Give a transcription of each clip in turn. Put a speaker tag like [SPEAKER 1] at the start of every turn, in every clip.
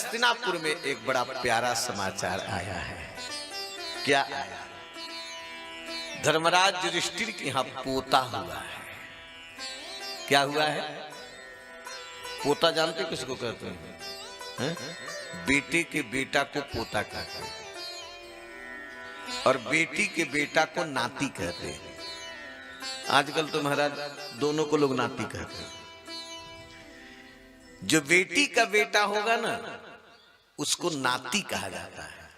[SPEAKER 1] हस्तिनापुर में एक बड़ा प्यारा समाचार आया है। क्या आया? धर्मराज युधिष्ठिर के यहां पोता हुआ है। क्या हुआ है? पोता जानते किसको कहते हैं? बेटे के बेटा को पोता कहते हैं और बेटी के बेटा को नाती कहते हैं। आजकल तो महाराज दोनों को लोग नाती कहते हैं। जो बेटी का बेटा होगा ना उसको नाती कहा जाता है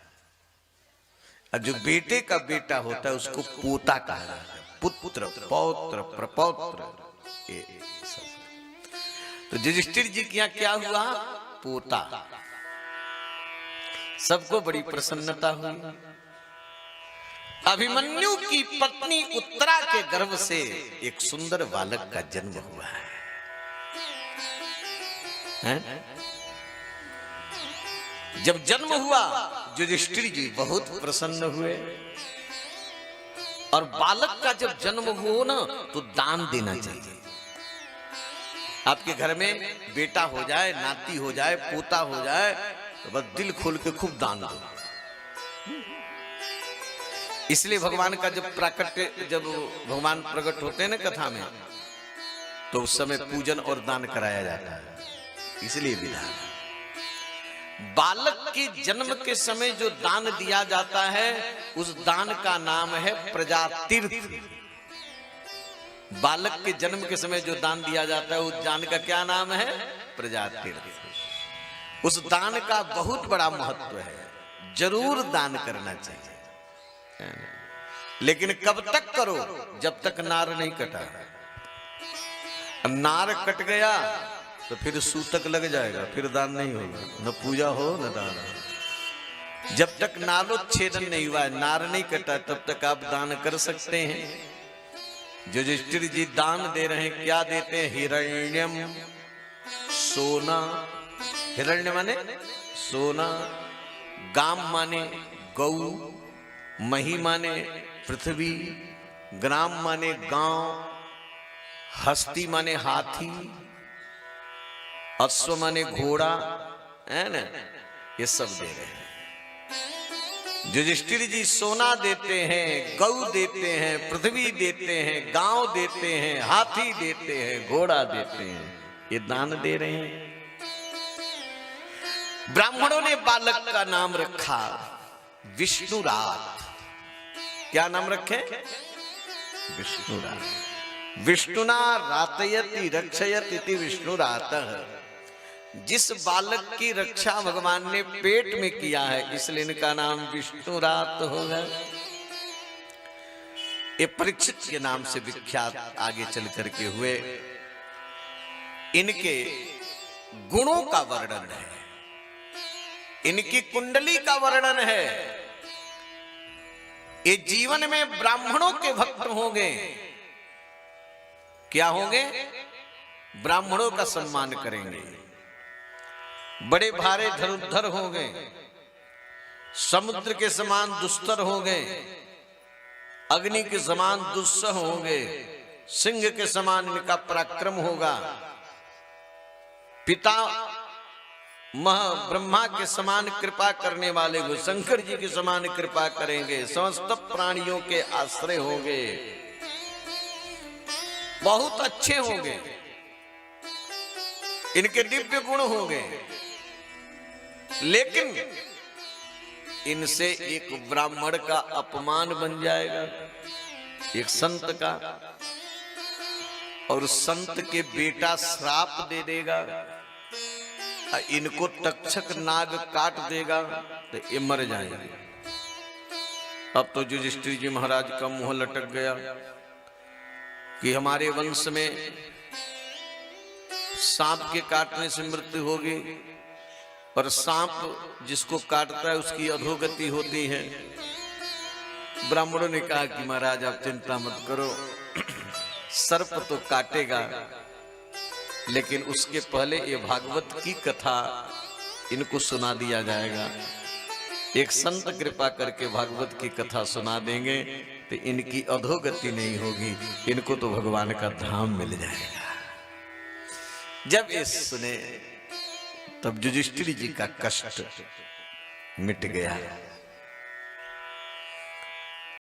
[SPEAKER 1] और जो बेटे का बेटा होता है उसको पोता कहा जाता है। पुत्र, पौत्र, प्रपौत्र, तो युधिष्ठिर जी के यहां क्या हुआ? पोता। सबको बड़ी प्रसन्नता हुई। अभिमन्यु की पत्नी उत्तरा के गर्भ से एक सुंदर बालक का जन्म हुआ है। जब जन्म हुआ युधिष्ठिर जी बहुत प्रसन्न हुए और बालक का जब जन्म हो ना तो दान देना चाहिए। आपके घर में बेटा हो जाए, नाती हो जाए, पोता हो जाए तो बस दिल खोल के खूब दान दो। इसलिए भगवान का जब भगवान प्रकट होते हैं ना कथा में तो उस समय पूजन और दान कराया जाता है। इसलिए विधान बालक के जन्म के समय जो दान दिया जाता है उस दान का नाम है प्रजातीर्थ। बालक के जन्म के समय जो दान दिया जाता है उस दान का क्या नाम है? प्रजातीर्थ। उस दान का बहुत बड़ा महत्व है, जरूर दान करना चाहिए। लेकिन कब तक करो? जब तक नार नहीं कटा। नार कट गया तो फिर सूतक लग जाएगा, फिर दान नहीं होगा, न पूजा हो न दान हो। जब तक नालोच्छेदन नहीं हुआ है, नार नहीं कटा, तब तक आप दान कर सकते हैं। युधिष्ठिर जी दान दे रहे हैं। क्या देते हैं? हिरण्यम, सोना। हिरण्य माने सोना, गाम माने गौ, मही माने पृथ्वी, ग्राम माने गांव, हस्ती माने हाथी, अश्व माने घोड़ा, है ना? ये सब दे रहे हैं। युधिष्ठिर जी सोना देते हैं, गौ देते हैं, पृथ्वी देते हैं, गांव देते हैं, हाथी देते हैं, घोड़ा देते हैं। ये दान दे रहे हैं। ब्राह्मणों ने बालक का नाम रखा विष्णुरात। क्या नाम रखे? विष्णुरात। विष्णुना रातयति रक्षयति इति विष्णुरातः। जिस बालक की रक्षा भगवान ने पेट में किया है इसलिए इनका नाम विष्णुरात होगा। ये परीक्षित के नाम से विख्यात आगे चल करके हुए। इनके गुणों का वर्णन है, इनकी कुंडली का वर्णन है। ये जीवन में ब्राह्मणों के भक्त होंगे। क्या होंगे? ब्राह्मणों का सम्मान करेंगे, बड़े भारे धनुर्धर होंगे, समुद्र के समान दुस्तर होंगे, अग्नि के समान दुस्सह होंगे, सिंह के समान इनका पराक्रम होगा, पिता ब्रह्मा के समान कृपा करने वाले को शंकर जी के समान कृपा करेंगे, समस्त प्राणियों के आश्रय होंगे, बहुत अच्छे होंगे, इनके दिव्य गुण होंगे। लेकिन इनसे एक ब्राह्मण का अपमान बन जाएगा, एक संत का, और संत के बेटा श्राप दे देगा, इनको तक्षक नाग काट देगा तो ये मर जाएंगे। अब तो युधिष्ठिर जी महाराज का मुंह लटक गया कि हमारे वंश में सांप के काटने से मृत्यु होगी और सांप जिसको काटता है उसकी अधोगति होती है। ब्राह्मणों ने कहा कि महाराज आप चिंता मत करो, सर्प तो काटेगा लेकिन उसके पहले ये भागवत की कथा इनको सुना दिया जाएगा। एक संत कृपा करके भागवत की कथा सुना देंगे तो इनकी अधोगति नहीं होगी, इनको तो भगवान का धाम मिल जाएगा। जब ये सुने तब युधिष्ठिर जी का कष्ट मिट गया।